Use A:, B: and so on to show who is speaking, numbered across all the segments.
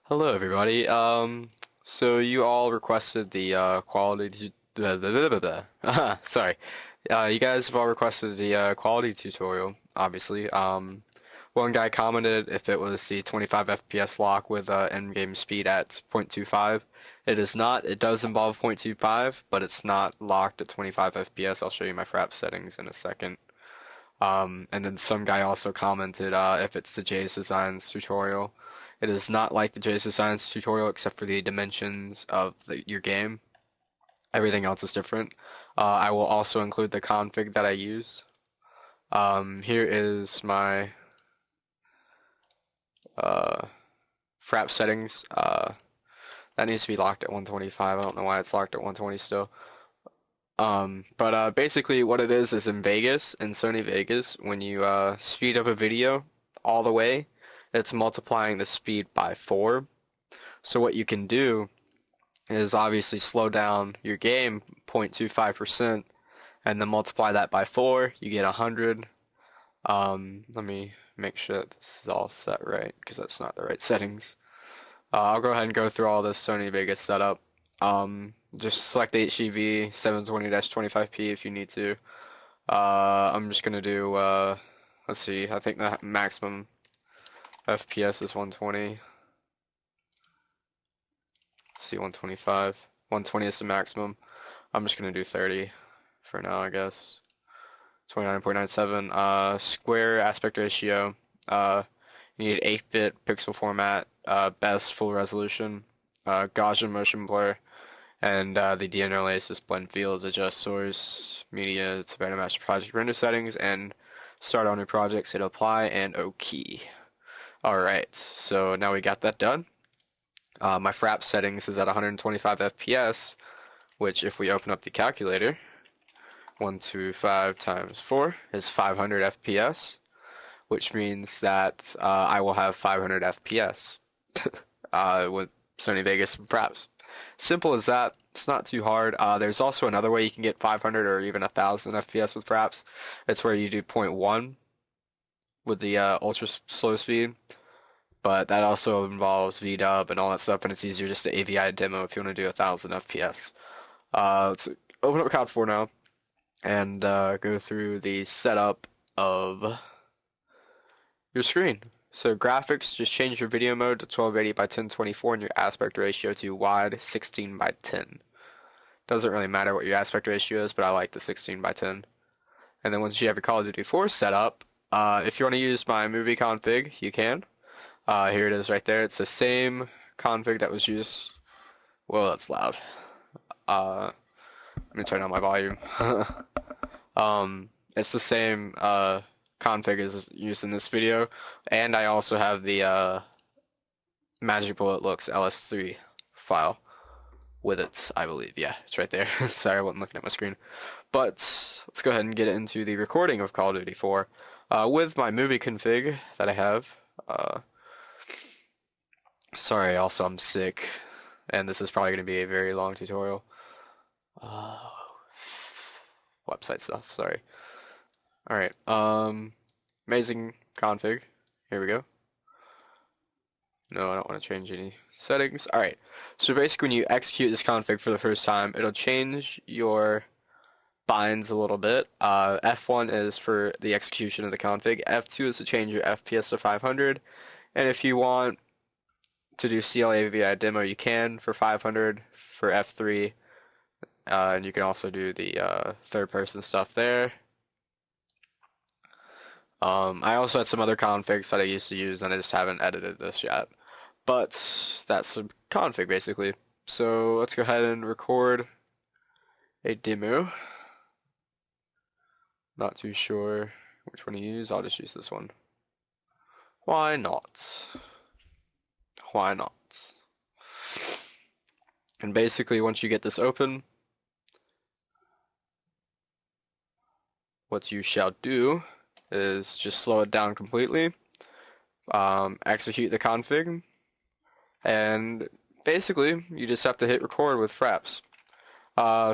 A: Hello everybody. So you all requested the quality blah, blah, blah, blah, blah. Sorry. You guys have all requested the quality tutorial, obviously. One guy commented if it was the 25 FPS lock with in-game speed at 0.25. It is not. It does involve 0.25, but it's not locked at 25 FPS. I'll show you my Fraps settings in a second. And then some guy also commented if it's the J's Designs tutorial. It is not like the J's Designs tutorial except for the dimensions of your game. Everything else is different. I will also include the config that I use. Here is my Frap settings. That needs to be locked at 125. I don't know why it's locked at 120 still. But basically what it is in Vegas, in Sony Vegas, when you speed up a video all the way, it's multiplying the speed by 4. So what you can do is obviously slow down your game 0.25% and then multiply that by 4, you get 100. Let me make sure that this is all set right, because that's not the right settings. I'll go ahead and go through all this Sony Vegas setup. Just select HEV 720-25p if you need to. I'm just gonna do, let's see, I think the maximum FPS is 120. Let's see, 125. 120 is the maximum. I'm just gonna do 30 for now, I guess. 29.97. Square aspect ratio. You need 8-bit pixel format. Best full resolution. Gaussian motion blur. And the deinterlaces blend fields, adjust source, media to better match project render settings, and start on new projects, hit apply, and OK. Alright, so now we got that done. My Frap settings is at 125 FPS, which if we open up the calculator, 125 times 4 is 500 FPS, which means that I will have 500 FPS with Sony Vegas and Fraps. Simple as that. It's not too hard. There's also another way you can get 500 or even 1000 FPS with Fraps. It's where you do 0.1 with the ultra slow speed, but that also involves VDub and all that stuff, and it's easier just to AVI demo if you want to do 1000 FPS. Let's open up Cloud 4 now and go through the setup of your screen. So graphics, just change your video mode to 1280 by 1024 and your aspect ratio to wide 16 by 10. Doesn't really matter what your aspect ratio is, but I like the 16 by 10. And then once you have your Call of Duty 4 set up, if you want to use my movie config, you can. Here it is right there. It's the same config that was used. Whoa, that's loud. Let me turn down my volume. It's the same config is used in this video, and I also have the Magic Bullet Looks LS3 file with it, I believe. Yeah, it's right there. Sorry, I wasn't looking at my screen. But let's go ahead and get into the recording of Call of Duty 4 with my movie config that I have. Sorry, also I'm sick, and this is probably going to be a very long tutorial. Website stuff, sorry. Alright, amazing config. Here we go. No, I don't want to change any settings. Alright, so basically when you execute this config for the first time, it'll change your binds a little bit. F1 is for the execution of the config. F2 is to change your FPS to 500. And if you want to do CLAVI demo, you can for 500 for F3. And you can also do the third-person stuff there. I also had some other configs that I used to use, and I just haven't edited this yet. But that's a config, basically. So let's go ahead and record a demo. Not too sure which one to use. I'll just use this one. Why not? Why not? And basically, once you get this open, what you shall do is just slow it down completely, execute the config, and basically you just have to hit record with Fraps.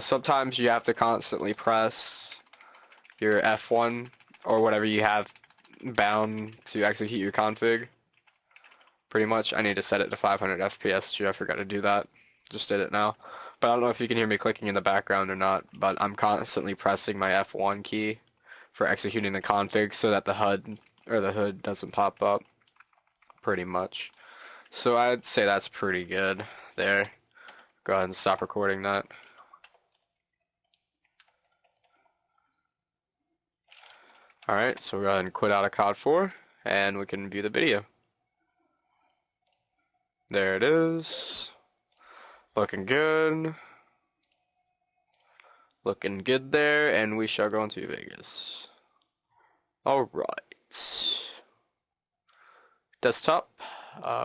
A: Sometimes you have to constantly press your F1 or whatever you have bound to execute your config. pretty much. I need to set it to 500 FPS too. I forgot to do that. Just did it now. But I don't know if you can hear me clicking in the background or not, but I'm constantly pressing my F1 key for executing the config so that the HUD or the hood doesn't pop up, pretty much. So I'd say that's pretty good there. Go ahead and stop recording that. Alright, so we'll go ahead and quit out of COD 4 and we can view the video. There it is. Looking good. Looking good there, and we shall go into Vegas. Alright. Desktop.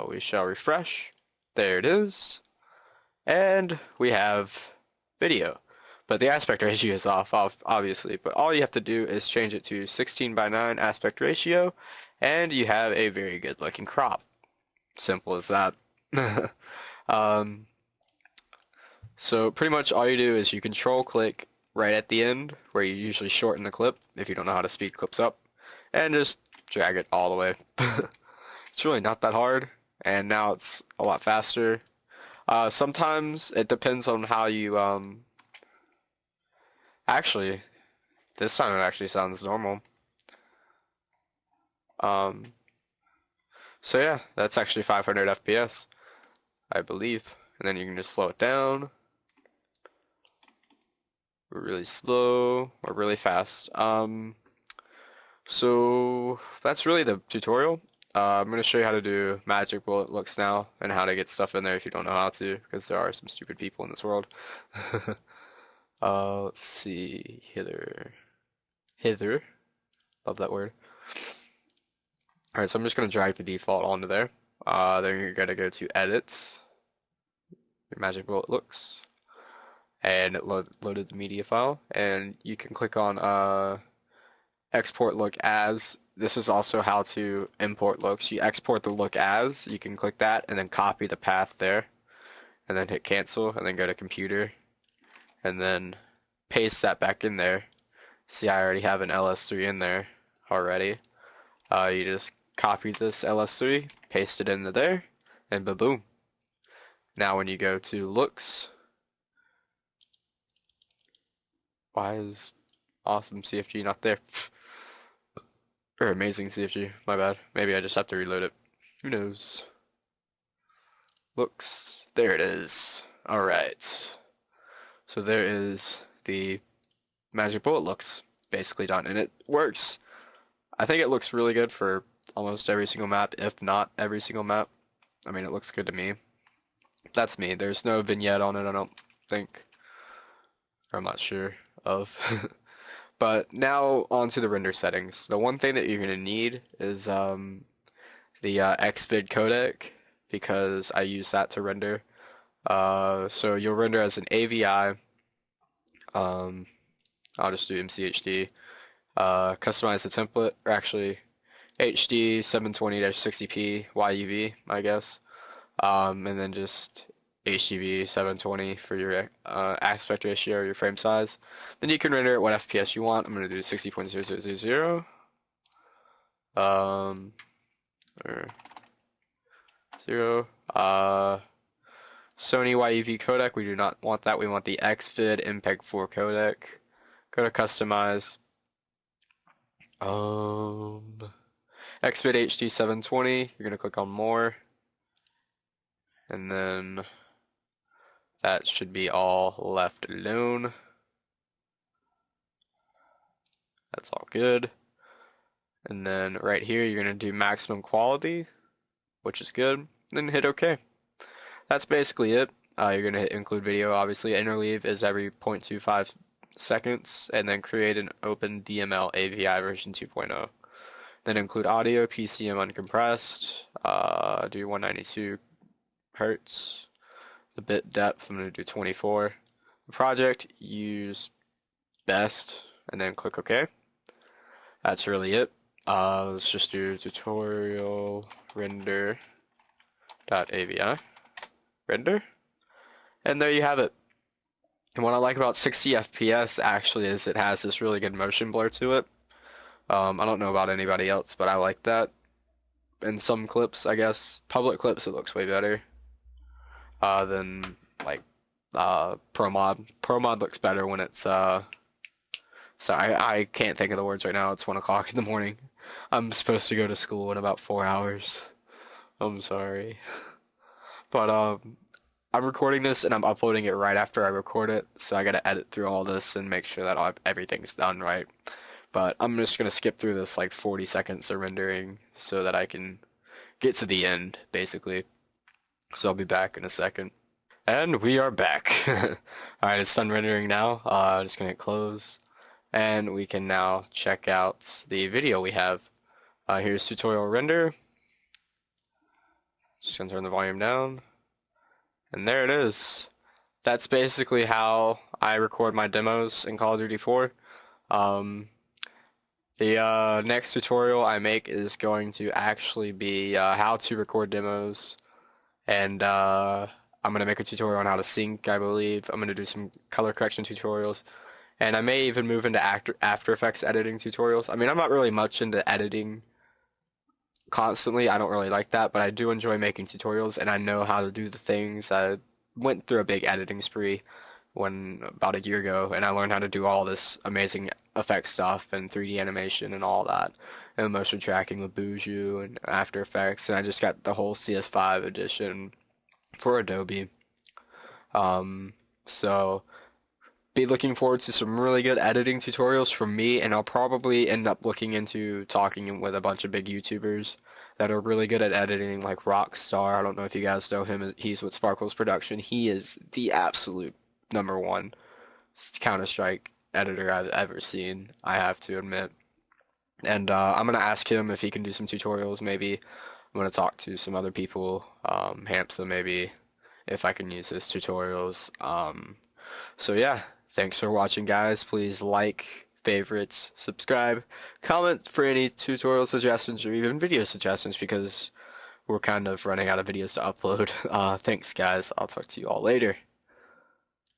A: We shall refresh. There it is. And we have video. But the aspect ratio is off, obviously. But all you have to do is change it to 16:9 aspect ratio, and you have a very good looking crop. Simple as that. So pretty much all you do is you control click right at the end where you usually shorten the clip if you don't know how to speed clips up, and just drag it all the way. It's really not that hard, and now it's a lot faster. Sometimes it depends on how you actually this time it actually sounds normal. So yeah, that's actually 500 FPS, I believe. And then you can just slow it down. Really slow or really fast. So that's really the tutorial. I'm going to show you how to do magic bullet looks now and how to get stuff in there if you don't know how to, because there are some stupid people in this world. Let's see, hither, love that word. Alright, so I'm just going to drag the default onto there. Then you're going to go to edits, your magic bullet looks, and it loaded the media file, and you can click on export look as. This is also how to import looks. You export the look as, you can click that and then copy the path there, and then hit cancel, and then go to computer, and then paste that back in there. See, I already have an LS3 in there already. You just copy this LS3, paste it into there, and boom. Now when you go to looks, why is awesome CFG not there? Or amazing CFG, my bad. Maybe I just have to reload it. Who knows? Looks, there it is. Alright. So there is the magic bullet looks basically done, and it works. I think it looks really good for almost every single map, if not every single map. I mean, it looks good to me. That's me. There's no vignette on it, I don't think. Or I'm not sure of. But now onto the render settings. The one thing that you're going to need is the Xvid codec, because I use that to render. So you'll render as an AVI. I'll just do MCHD. Customize the template, or actually HD 720-60p YUV, I guess. And then just HDV 720 for your aspect ratio or your frame size. Then you can render it what FPS you want. I'm going to do 60.0000. Or 0. Sony YUV codec, we do not want that. We want the Xvid MPEG 4 codec. Go to customize. Xvid HD 720. You're going to click on more. And then that should be all left alone. That's all good. And then right here, you're going to do maximum quality, which is good. Then hit OK. That's basically it. You're going to hit include video, obviously. Interleave is every 0.25 seconds. And then create an open DML AVI version 2.0. Then include audio, PCM uncompressed. Do 192 hertz. The bit depth, I'm going to do 24. The project, use best, and then click OK. That's really it. Let's just do tutorial render.avi. Render. And there you have it. And what I like about 60 FPS actually is it has this really good motion blur to it. I don't know about anybody else, but I like that. in some clips, I guess. Public clips, it looks way better than like Pro Mod. Pro Mod looks better when it's so I can't think of the words right now. It's 1 o'clock in the morning. I'm supposed to go to school in about 4 hours. I'm sorry. But I'm recording this and I'm uploading it right after I record it, so I gotta edit through all this and make sure that everything's done right. But I'm just gonna skip through this like 40 seconds of rendering so that I can get to the end, basically. So I'll be back in a second. And we are back. Alright, it's done rendering now. Just gonna hit close. And we can now check out the video we have. Here's tutorial render. Just gonna turn the volume down. And there it is. That's basically how I record my demos in Call of Duty 4. The next tutorial I make is going to actually be how to record demos, and I'm going to make a tutorial on how to sync, I believe. I'm going to do some color correction tutorials, and I may even move into After Effects editing tutorials. I mean, I'm not really much into editing constantly. I don't really like that, but I do enjoy making tutorials, and I know how to do the things. I went through a big editing spree about a year ago, and I learned how to do all this amazing effect stuff and 3D animation and all that, and motion tracking with Buju and After Effects, and I just got the whole CS5 edition for Adobe. So be looking forward to some really good editing tutorials from me, and I'll probably end up looking into talking with a bunch of big YouTubers that are really good at editing, like Rockstar. I don't know if you guys know him. He's with Sparkles Production. He is the absolute #1 Counter-Strike editor I've ever seen, I have to admit. And I'm going to ask him if he can do some tutorials, maybe. I'm going to talk to some other people, Hamsa maybe, if I can use his tutorials. So yeah, thanks for watching, guys. Please like, favorite, subscribe, comment for any tutorial suggestions or even video suggestions, because we're kind of running out of videos to upload. Thanks, guys. I'll talk to you all later.